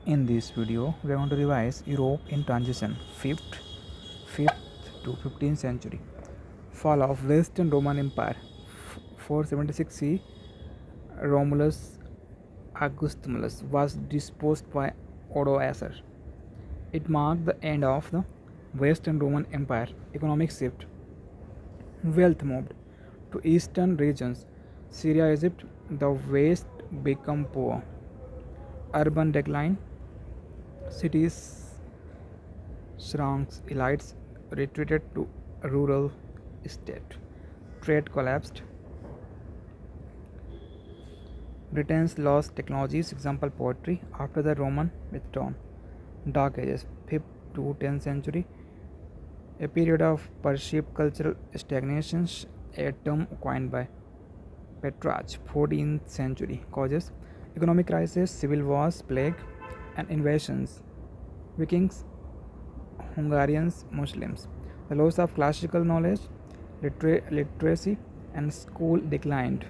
In this video, we are going to revise Europe in transition 5th to 15th century. Fall of Western Roman Empire 476 C. Romulus Augustulus was deposed by Odoacer. It marked the end of the Western Roman Empire. Economic shift. Wealth moved to eastern regions. Syria, Egypt, the West become poor. Urban decline. Cities shrunk, elites retreated to rural estate. Trade collapsed. Britain's lost technologies, example poetry, after the Roman withdrawal. Dark Ages, 5th to 10th century, a period of perceived cultural stagnation, a term coined by Petrarch, 14th century. Causes: economic crisis, civil wars, plague, and invasions. Vikings, Hungarians, Muslims. The loss of classical knowledge, literacy, and school declined.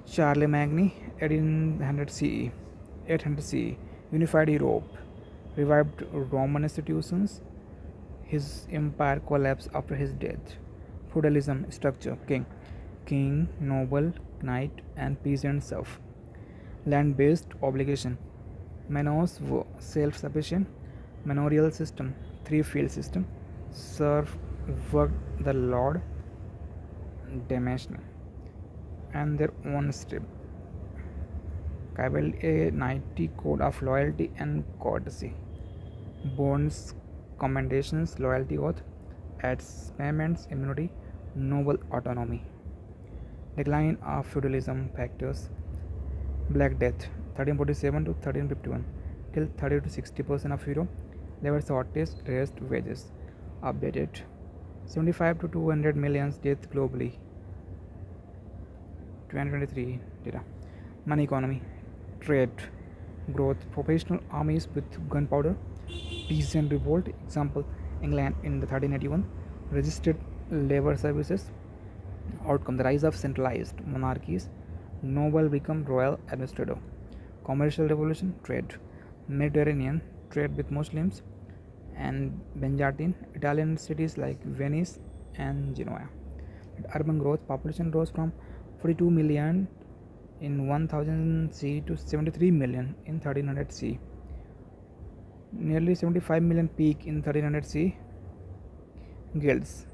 Charlemagne, 1800 CE, 800 CE, unified Europe, revived Roman institutions. His empire collapsed after his death. Feudalism structure: king, noble, knight, and peasant serf. Land-based obligation: manors were self-sufficient. Manorial system: three-field system. Serf worked the lord demesne and their own strip. Cabal, a knightly code of loyalty and courtesy. Bonds, commendations, loyalty oath, adds payments, immunity, noble autonomy. Decline of feudalism factors: Black Death, 1347 to 1351, killed 30 to 60% of Europe. Labor shortage, raised wages. Updated: 75 to 200 million deaths globally. 2023 data. Money economy, trade, growth, professional armies with gunpowder, peasant revolt, example England in the 1381, registered labor services. Outcome: the rise of centralized monarchies, noble become royal administrator. Commercial revolution, trade, Mediterranean trade with Muslims and Benjatine, Italian cities like Venice and Genoa. Urban growth, population rose from 42 million in 1000 C to 73 million in 1300 C. Nearly 75 million peak in 1300 C. Guilds,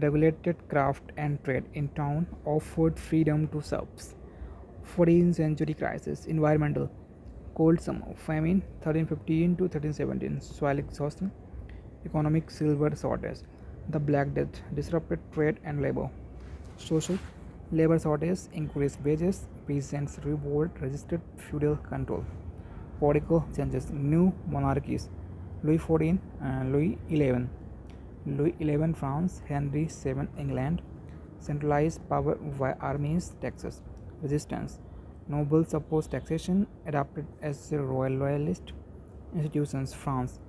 regulated craft and trade in town, offered freedom to serfs. 14th century crisis, environmental, cold summer, famine 1315 to 1317, soil exhaustion, economic silver shortage. The Black Death disrupted trade and labor. Social, labor shortage, increased wages, peasants revolt, resisted feudal control. Political changes, new monarchies, Louis XIV and Louis XI. Louis XI France, Henry VII England, centralized power via armies, taxes. Resistance, nobles opposed taxation, adopted as a royal loyalist. Institutions, France,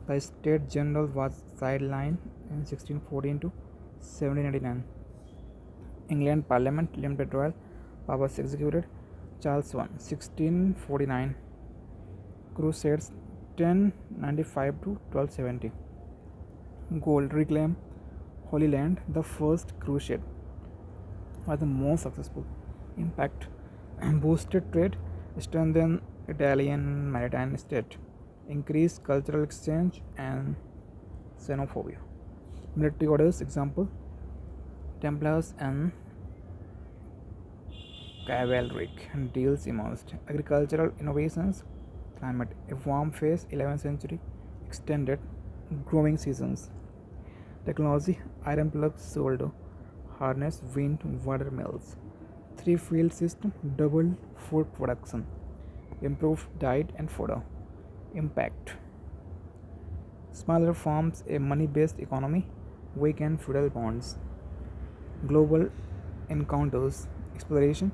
the State General was sidelined in 1614 to 1789. England Parliament, limited royal powers executed. Charles I, 1649. Crusades, 1095 to 1270. Gold, reclaim Holy Land, the first crusade was the most successful. Impact, boosted trade, strengthened Italian maritime state, increased cultural exchange and xenophobia. Military orders, example Templars and chivalric deals emerged. Agricultural innovations, climate, a warm phase, 11th century, extended growing seasons. Technology, iron plugs sold, harness, wind, water mills. Three-field system, doubled food production, improved diet and fodder. Impact, smaller farms, a money-based economy, weakened feudal bonds. Global encounters, exploration,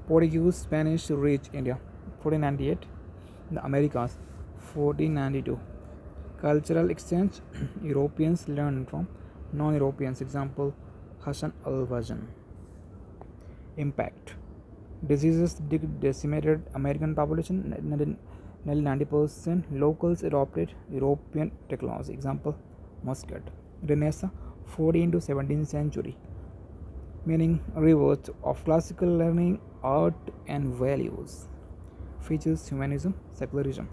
Portuguese, Spanish reach India, 1498, the Americas, 1492. Cultural exchange, Europeans learn from non-Europeans, example Hassan al-Wazn. Impact, diseases decimated American population, Nearly 90% locals adopted European technology. Example, Muscat. Renaissance, 14th to 17th century, meaning rebirth of classical learning, art, and values. Features humanism, secularism,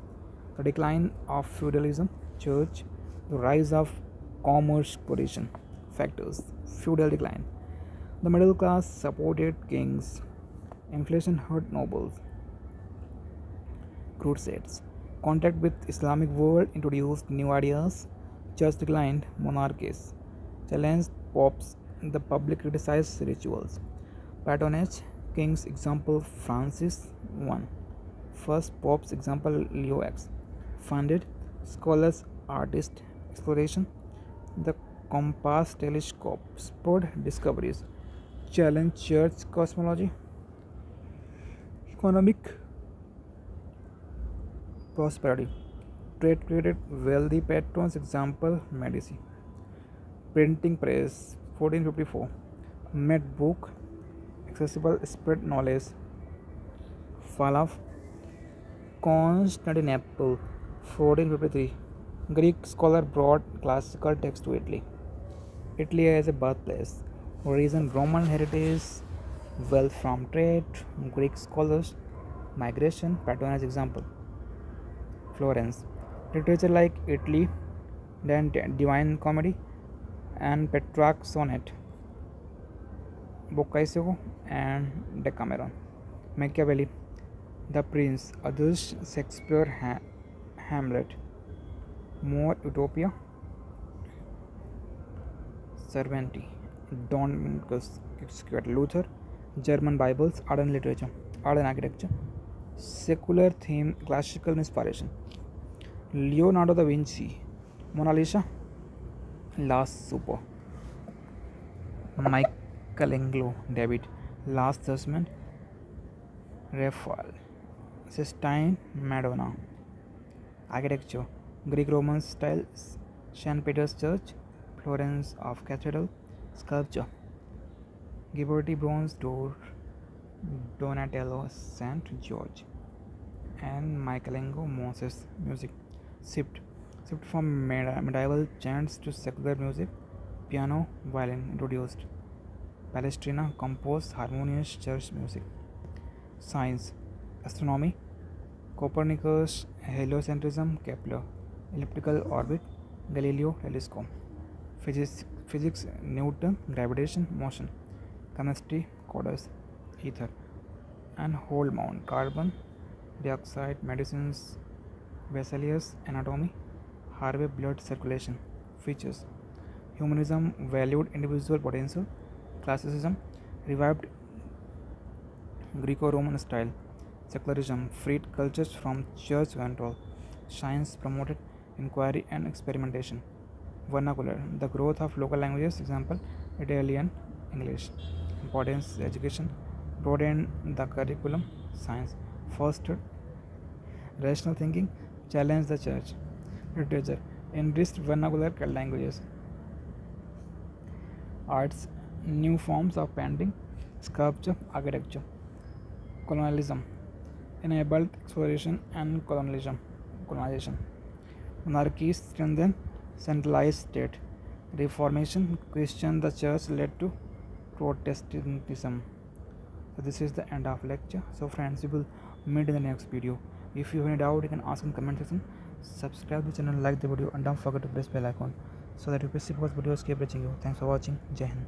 the decline of feudalism, church, the rise of commerce corporation. Factors: feudal decline, the middle class supported kings, inflation hurt nobles, crusades, contact with Islamic world introduced new ideas, church declined, monarchies, challenged popes, the public criticized rituals, patronage, kings example Francis I, first popes example Leo X, funded, scholars, artists, exploration, the compass telescope, spurred discoveries, challenged church cosmology, economic prosperity, trade created wealthy patrons example Medici, printing press 1454, made book accessible spread knowledge, fall of Constantinople 1453, Greek scholar brought classical text to Italy. Italy as a birthplace, reason Roman heritage, wealth from trade, Greek scholars, migration, patronage example. Florence, literature like Italy, Dante, Divine Comedy, and Petrarch sonnet, Boccaccio, and Decameron. Machiavelli, The Prince, others Shakespeare, Hamlet, More Utopia, Cervantes, Don Quixote, Luther, German Bibles, art and literature, art and architecture, secular theme, classical inspiration, Leonardo da Vinci, Mona Lisa, Last Supper, Michelangelo, David, Last Judgment, Raphael, Sistine, Madonna, architecture, Greek Roman style, St. Peter's Church, Florence of Cathedral, sculpture, Ghiberti bronze door, Donatello St. George, and Michelangelo Moses. Music, shift from medieval chants to secular music, piano, violin introduced, Palestrina composed harmonious church music. Science, astronomy, Copernicus, heliocentrism, Kepler, elliptical orbit, Galileo telescope. Physics, Newton, gravitation, motion. Chemistry, coders, ether, and whole mount, carbon dioxide, medicines, Vesalius, anatomy, Harvey blood circulation. Features: humanism valued individual potential, classicism revived Greco-Roman style, secularism freed cultures from church control, science promoted inquiry and experimentation, vernacular, the growth of local languages, example Italian, English, importance education, broadened the curriculum, science fostered rational thinking, challenged the church, literature enriched vernacular languages, arts, new forms of painting, sculpture, architecture, colonialism enabled exploration and colonization, monarchies strengthened centralized state, reformation questioned the church led to Protestantism. So this is the end of lecture. So friends, we will meet in the next video. If you have any doubt, you can ask in comment section. Subscribe the channel, like the video, and don't forget to press bell icon so that UPSC videos keep reaching you. Thanks for watching. Jai Hind.